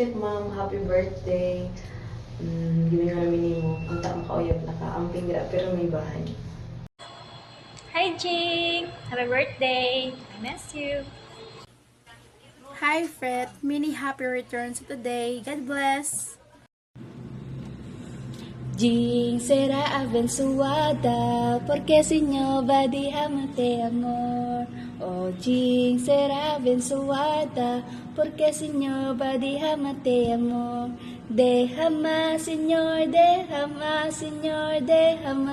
step mom, happy birthday. Gawin nga namin mo, ang taong kauyab na ka, ang pingra pero may bahay. Hi, Jing! Happy birthday! I miss you! Hi, Fred. Many happy returns today. God bless. Jing será abençoada, porque Senhor vai derramar amor. Oh, Jing será abençoada, porque Senhor vai derramar amor. Derrama, Senhor, derrama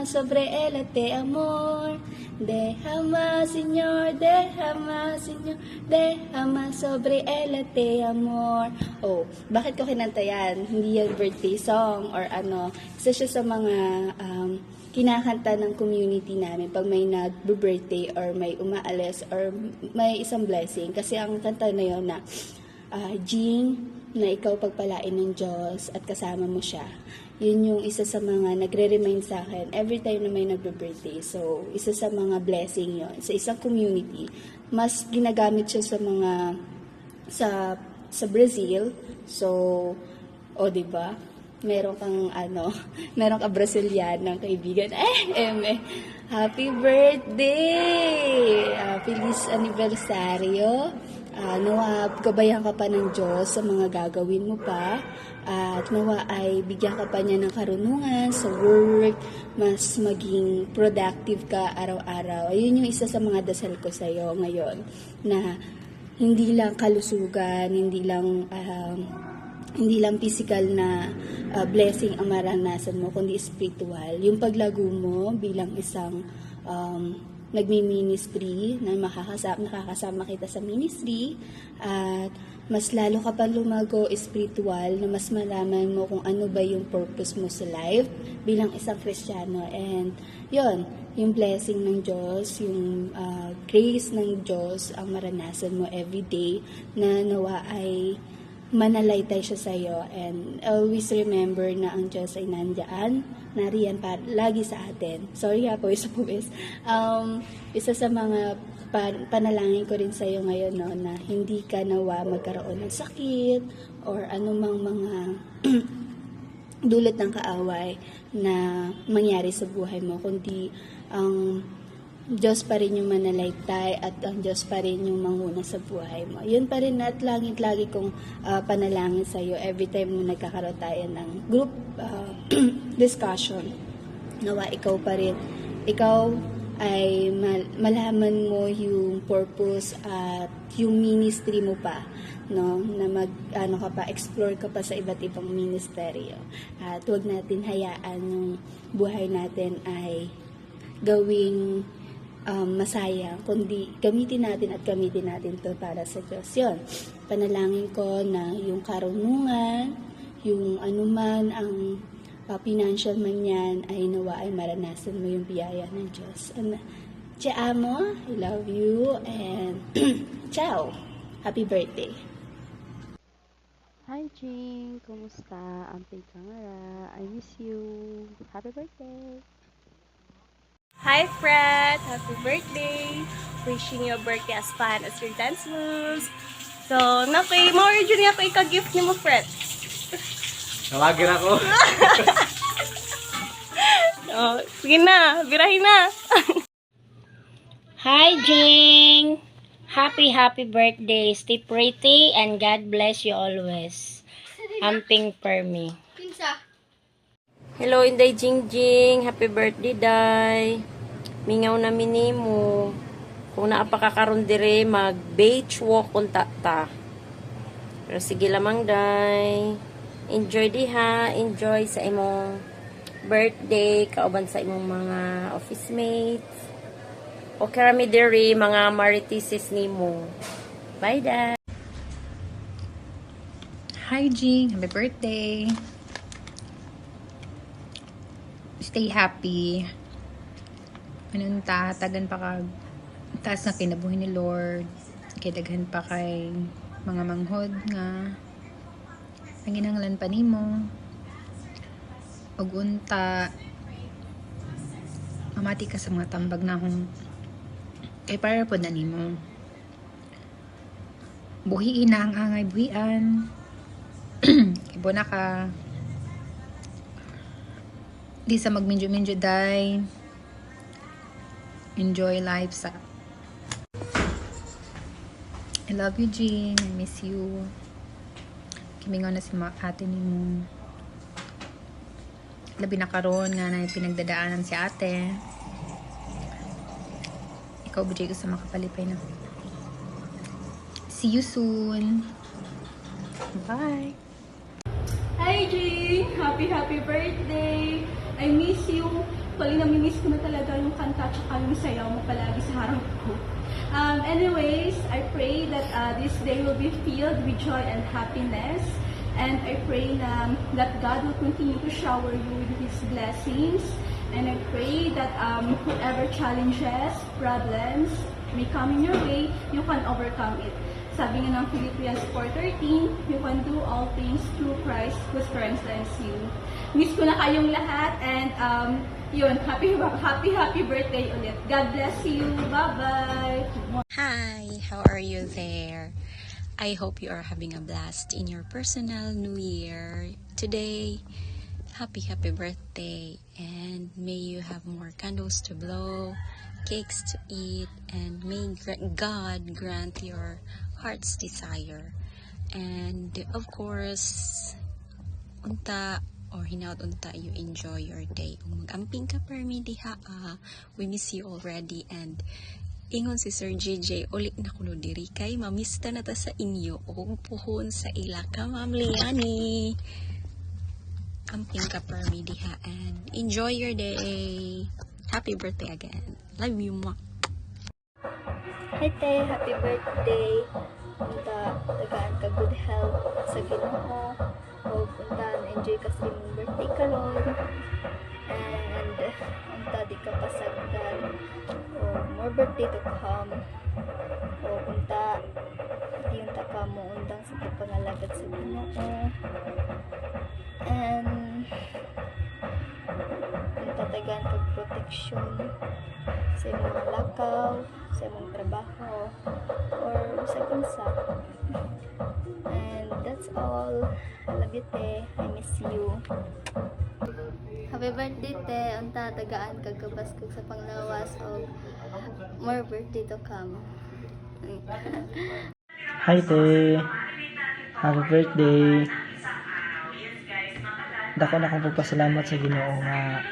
sobre ela te amor. Derrama, Senhor, derrama sobre ela te amor. Oh, bakit ko kinanta yan? Hindi yan birthday song or ano. Isa siya sa mga kinakanta ng community namin pag may nag-birthday or may umaalis or may isang blessing. Kasi ang kanta na yun na, Jing, na ikaw pagpalain ng Diyos at kasama mo siya. Yun yung isa sa mga nagre-remind sa akin every time na may nagbe-birthday. So, isa sa mga blessing yon sa isang community. Mas ginagamit siya sa mga sa Brazil. So, di ba? Meron kang meron ka Brazilian ng kaibigan. Happy birthday! Feliz aniversario! Nawa gabayan ka pa ng Diyos sa mga gagawin mo pa at nawa ay bigyan ka pa niya ng karunungan sa work, mas maging productive ka araw-araw. Ayun yung isa sa mga dasal ko sa iyo ngayon na hindi lang kalusugan, hindi lang physical na blessing ang maranasan mo, kundi spiritual. Yung paglago mo bilang isang nagmi-ministry, na nakakasama kita sa ministry, at mas lalo ka pa lumago spiritual, na mas malaman mo kung ano ba yung purpose mo sa life bilang isang Kristiyano. And yun, yung blessing ng Diyos, yung grace ng Diyos ang maranasan mo everyday, na nawa ay manalaytay siya sa iyo, and always remember na ang Diyos ay nariyan lagi sa atin. Sorry ha po, isa sa mga panalangin ko rin sa iyo ngayon, no, na hindi ka nawa magkaroon ng sakit or anumang mga dulot ng kaaway na mangyari sa buhay mo, kundi ang Diyos pa rin yung manalaytay at ang Diyos pa rin yung manguna sa buhay mo. Yun pa rin at lagi kong panalangin sa iyo every time mo nagkakaroon tayo ng group discussion. Nawa ikaw pa rin, ikaw ay malaman mo yung purpose at yung ministry mo pa, no, na explore ka pa sa iba't ibang ministeryo. At huwag natin hayaan yung buhay natin ay gawing masayang, kundi gamitin natin to para sa Diyos. Yun, panalangin ko na yung karunungan, yung anuman ang financial man yan, ay nawa ay maranasan mo yung biyaya ng Diyos. And, Te amo, I love you, and ciao! Happy birthday! Hi Jing, kumusta? Amping Kangara, I miss you. Happy birthday! Hi, Fred! Happy birthday! Wishing you a birthday as fun as your dance moves. So, nakay mo origin ako ika-gift ni mo, Fred. Tawagin ako. Sige na, birahin na. Hi, Jing! Happy birthday. Stay pretty and God bless you always. Amping per me. Hello, Inday Jingjing. Happy birthday, Day. Mingaw na minimo. Kung naapakakaroon dire, mag-beach walk kunta ta. Pero sige lamang, Day. Enjoy di ha. Enjoy sa imong birthday. Kauban sa imong mga office mates. O karami dire, mga maritises nimo. Bye, Day. Hi, Jing. Happy birthday. Stay happy. Tagan pa kag taas na kinabuhi ni Lord. Kidaghan pa kay mga manghod nga panginahanglan pa nimo. Og unta mamati ka sa mga tambag na akong kay para po na nimo. Buhiin na ang angay buhian. Ibuna ka. Di sa magminjo-minjo day. Enjoy life sa. I love you, Jean. I miss you. Kimingaw na si ate ni mo. Labi na karon nga na pinagdadaanan si ate. Ikaw, bujay ko sa makapalipay na. See you soon. Bye. Hi, Jane! Happy birthday! I miss you. Actually, namimiss ko na talaga yung kanta tsaka yung sayaw mo palagi sa harap ko. Anyways, I pray that this day will be filled with joy and happiness. And I pray that God will continue to shower you with His blessings. And I pray that whatever challenges, problems may come in your way, you can overcome it. Sabi nga ng Philippians 4:13, you can do all things through Christ who strengthens you. Miss ko na kayong lahat and yun, happy birthday ulit. God bless you. Bye-bye. Hi, how are you there? I hope you are having a blast in your personal new year. Today, happy birthday, and may you have more candles to blow, cakes to eat, and may God grant your heart's desire. And of course, unta or hinaut unta, you enjoy your day. Kung mag-amping ka permi diha, we miss you already. And ingon si Sir JJ, ulit na kuno diri kay mamista na ta sa inyo og puhon sa ila ka, Ma'am Liani. Amping ka permi diha and enjoy your day. Happy birthday again. Love you, ma. Hi, te. Happy birthday. Unta, tagaan ka good health sa Ginoo. O unta, na-enjoy ka sa imong birthday karon. And unta, di ka pasagdan. O more birthday to come. O unta, di unta ka mo undang sa pagpangalagad sa Ginoo. And unta, tagaan ka protection sa imong mga lakaw, sa imong trabaho, or sa kunsa. And that's all. I love you, te. I miss you. Happy birthday, te. Unta, tagaan kag kabaskog sa panglawas o more birthday to come. Hi, te. Happy birthday. Dako na akong pagpasalamat sa Ginoo nga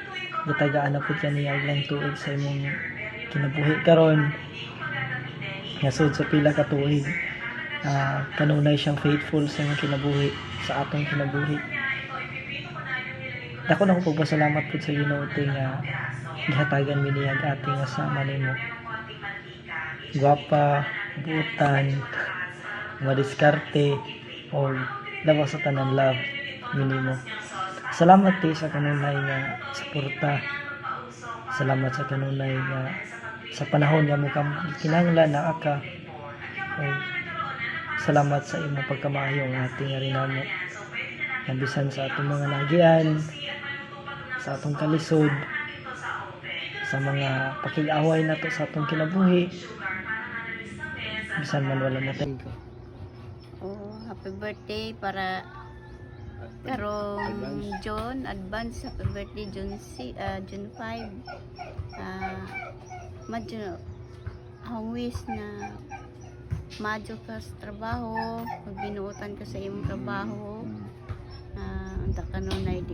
gitagaan na pud kaniya og lang tuig sa imong kinabuhi karon. Nga sud sa pila ka tuig, kanunay siyang faithful sa imong kinabuhi, sa atong kinabuhi. Dako na akong pagpasalamat pud sa Ginoo te nga gihatagan mi niya ang ating asama nimo. Gwapa, buutan, madiskarte, o lawas sa tanan love minimo. Salamat te sa kanunay nga suporta. Salamat sa kanunay nga sa panahon nga mo kinahanglan na aka. O salamat sa imong pagkamaayo nga ating rinamo. Nabisan sa atong mga nagian, sa atong kalisod, sa mga pakig-away nato sa atong kinabuhi. Bisan man wala na tayo. Oh, happy birthday para karong John, advance happy birthday June 5. Madyo ang wish na madyo ka sa trabaho, pag binuutan ka sa imong trabaho, anta kanunay di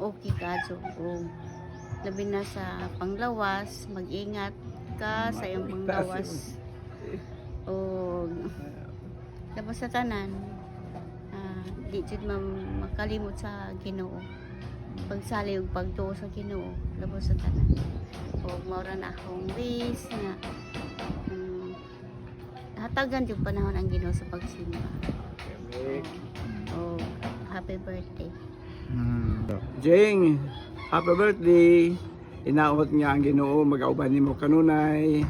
okay ka so labi na sa panglawas, mag-ingat ka sa iyong panglawas o labas sa tanan. Di jud makalimot sa Ginoo. Pagsali ug pagtuo sa Ginoo, labos sa tanan. O maura na akong wish nga hatagan jud panahon ang Ginoo sa pagsimba. O happy birthday. Jing, happy birthday. Inaot nga ang Ginoo magauban nimo kanunay.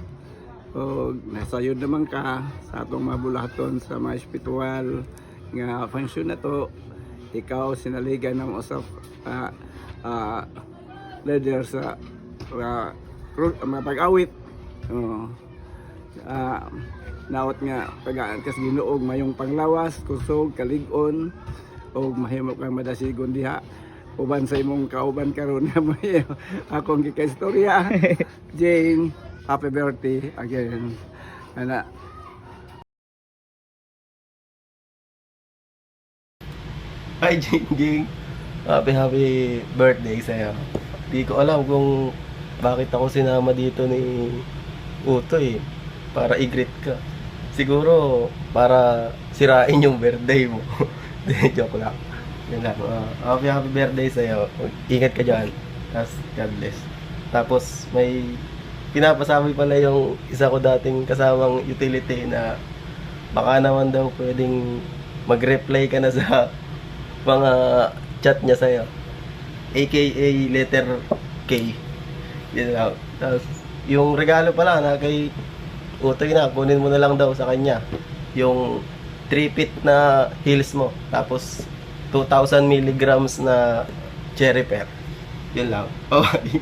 O nasayod naman ka sa atong mabulaton sa mga espiritual nga function na to. Ikaw sinaligan ng usap leader sa mga pag-awit. naot nga pagaan kas Ginoo mayong panglawas, kusog, kalig-on o mahimo kang madasigon diha uban sa imong kauban karon nga may akong gikaistorya. Jane, happy birthday again. Ana. Hi Jingjing, happy birthday sa'yo. Di ko alam kung bakit ako sinama dito ni Utoy para i-greet ka. Siguro para sirain yung birthday mo. Joke lang. Yan lang. Happy birthday sa'yo. Ingat ka dyan. God bless. Tapos may pinapasabi pala yung isa ko dating kasamang utility na baka naman daw pwedeng mag-reply ka na sa mga chat niya sa'yo. AKA letter K. Yun lang. Tapos, yung regalo pala na kay Utoy na, kunin mo na lang daw sa kanya. Yung 3-feet na heels mo. Tapos, 2,000 milligrams na cherry pear. Yun lang. Okay.